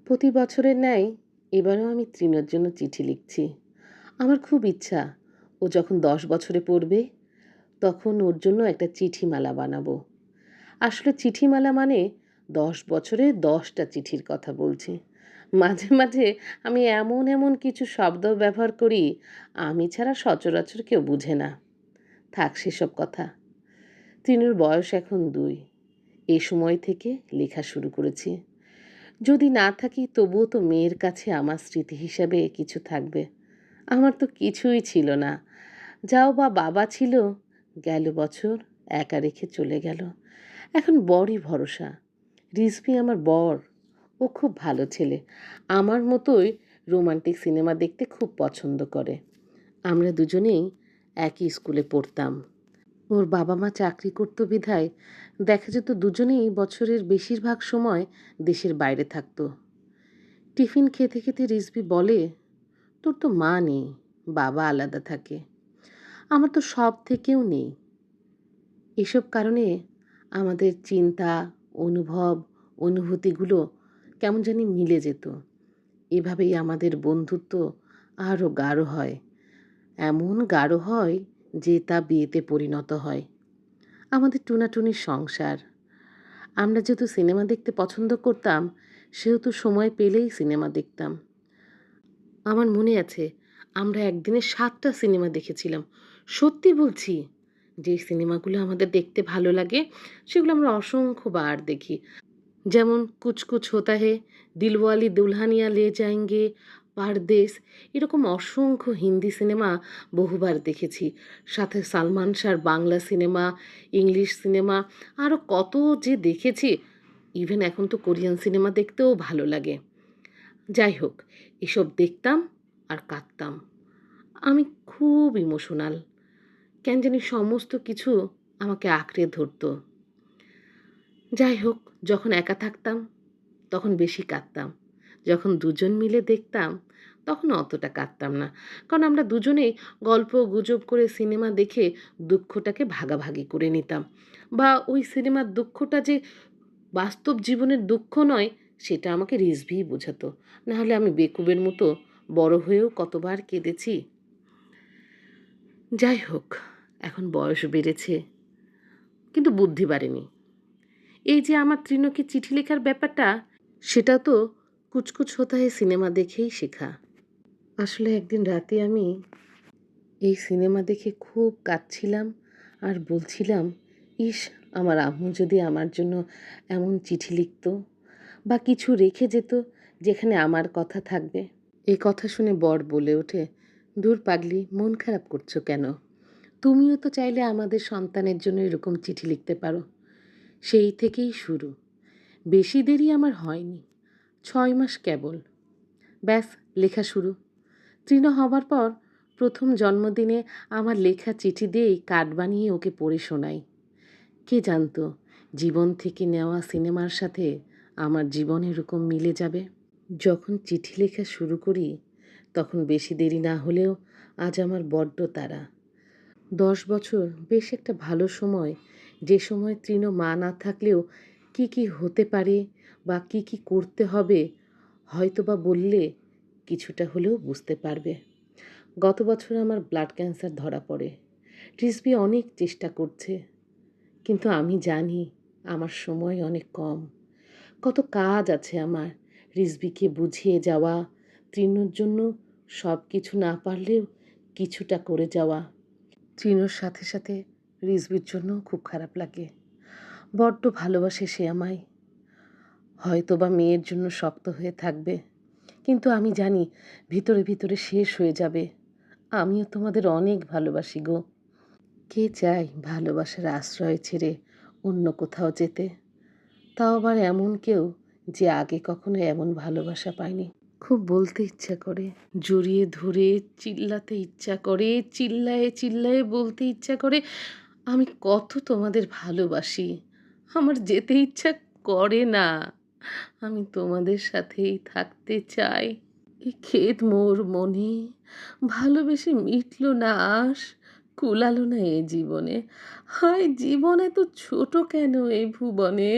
প্রতি বছরের ন্যায় এবারও আমি তৃণর জন্য চিঠি লিখছি। আমার খুব ইচ্ছা ও যখন 10 বছরে পড়বে তখন ওর জন্য একটা চিঠিমালা বানাবো। আসলে চিঠিমালা মানে 10 বছরে 10টা চিঠির কথা বলছি। মাঝে মাঝে আমি এমন এমন কিছু শব্দ ব্যবহার করি আমি ছাড়া সচরাচর কেউ বুঝে না। থাক সেসব কথা। তৃণর বয়স এখন 2। এই সময় থেকে লেখা শুরু করেছি। যদি না থাকি তবুও তো মেয়ের কাছে আমার স্মৃতি হিসাবে কিছু থাকবে। আমার তো কিছুই ছিল না। যাও বা বাবা ছিল, গেল বছর একা রেখে চলে গেল। এখন বড়ই ভরসা। রিজভী আমার বর। ও খুব ভালো ছেলে। আমার মতোই রোমান্টিক সিনেমা দেখতে খুব পছন্দ করে। আমরা দুজনেই একই স্কুলে পড়তাম। ওর বাবা মা চাকরি করতো বিধায় দেখা যেত দুজনেই বছরের বেশিরভাগ সময় দেশের বাইরে থাকতো। টিফিন খেতে খেতে রিজভী বলে, তোর তো মা নেই, বাবা আলাদা থাকে। আমার তো সব থেকেও নেই। এসব কারণে আমাদের চিন্তা, অনুভব, অনুভূতিগুলো কেমন জানি মিলে যেত। এভাবেই আমাদের বন্ধুত্ব আরও গাঢ় হয়। এমন গাঢ় হয় যে তা বিয়েতে পরিণত হয়। আমাদের টুনাটুনির সংসার। আমরা যেহেতু সিনেমা দেখতে পছন্দ করতাম সেহেতু সময় পেলেই সিনেমা দেখতাম। আমার মনে আছে আমরা একদিনে 7টা সিনেমা দেখেছিলাম। সত্যি বলছি। যে সিনেমাগুলো আমাদের দেখতে ভালো লাগে সেগুলো আমরা অসংখ্যবার দেখি। যেমন কুছ কুছ হোতা হে, দিলওয়ালি দুলহানিয়া লে যায়েঙ্গে, পারদেস, এরকম অসংখ্য হিন্দি সিনেমা বহুবার দেখেছি। সাথে সালমান শাহর বাংলা সিনেমা, ইংলিশ সিনেমা, আরও কত যে দেখেছি। ইভেন এখন তো কোরিয়ান সিনেমা দেখতেও ভালো লাগে। যাই হোক, এসব দেখতাম আর কাঁদতাম। আমি খুব ইমোশনাল। কেন জানি সমস্ত কিছু আমাকে আঁকড়ে ধরতো। যাই হোক, যখন একা থাকতাম তখন বেশি কাঁদতাম। যখন দুজন মিলে দেখতাম তখন অতটা কাঁদতাম না। কারণ আমরা দুজনেই গল্প গুজব করে সিনেমা দেখে দুঃখটাকে ভাগাভাগি করে নিতাম। বা ওই সিনেমার দুঃখটা যে বাস্তব জীবনের দুঃখ নয় সেটা আমাকে রিজভীই বোঝাতো। নাহলে আমি বেকুবের মতো বড় হয়েও কতবার কেঁদেছি। যাই হোক, এখন বয়স বেড়েছে কিন্তু বুদ্ধি বাড়েনি। এই যে আমার তৃণকে চিঠি লেখার ব্যাপারটা সেটা তো কুছ হোতা হে সিনেমা দেখেই শেখা। আসলে একদিন রাতে আমি এই সিনেমা দেখে খুব কাঁদছিলাম আর বলছিলাম, ইস, আমার আম্মু যদি আমার জন্য এমন চিঠি লিখত বা কিছু রেখে যেত যেখানে আমার কথা থাকবে। এই কথা শুনে বর বলে ওঠে, দূর পাগলি, মন খারাপ করছো কেন? তুমিও তো চাইলে আমাদের সন্তানের জন্য এরকম চিঠি লিখতে পারো। সেই থেকেই শুরু। বেশি দেরি আমার হয়নি, 6 মাস কেবল। ব্যাস, লেখা শুরু। তৃণ হবার পর প্রথম জন্মদিনে আমার লেখা চিঠি দিয়েই কার্ড বানিয়ে ওকে পড়ে শোনাই। কে জানতো জীবন থেকে নেওয়া সিনেমার সাথে আমার জীবন এরকম মিলে যাবে। যখন চিঠি লেখা শুরু করি তখন বেশি দেরি না হলেও আজ আমার বড্ড তাড়া। 10 বছর বেশ একটা ভালো সময়, যে সময় তৃণ মা না থাকলেও কি কি হতে পারে বা কি কি করতে হবে হয়তো বা বললে কিছুটা হলেও বুঝতে পারবে। গত বছর আমার ব্লাড ক্যান্সার ধরা পড়ে। রিজভী অনেক চেষ্টা করছে, কিন্তু আমি জানি আমার সময় অনেক কম। কত কাজ আছে আমার। রিজভীকে বুঝিয়ে যাওয়া, তৃণর জন্য সব কিছু না পারলেও কিছুটা করে যাওয়া। তৃণর সাথে সাথে রিজভীর জন্য খুব খারাপ লাগে। বড্ড ভালোবাসে সে আমায়। হয়তো বা মেয়ের জন্য শক্ত হয়ে থাকবে, কিন্তু আমি জানি ভিতরে ভিতরে শেষ হয়ে যাবে। আমিও তোমাদের অনেক ভালোবাসি গো। কে চায় ভালোবাসার আশ্রয় ছেড়ে অন্য কোথাও যেতে? তাও আবার এমন কেউ যে আগে কখনো এমন ভালোবাসা পায়নি। খুব বলতে ইচ্ছা করে, জড়িয়ে ধরে চিল্লাতে ইচ্ছা করে, চিল্লায়ে চিল্লায়ে বলতে ইচ্ছা করে, আমি কত তোমাদের ভালোবাসি। আমার যেতে ইচ্ছা করে না। আমি তোমাদের সাথেই থাকতে চাই। এ খেদ মোর মনে, ভালোবেসে মিটল না আশ, কুলালো না এ জীবনে। হায় জীবন এত ছোট কেন এই ভুবনে?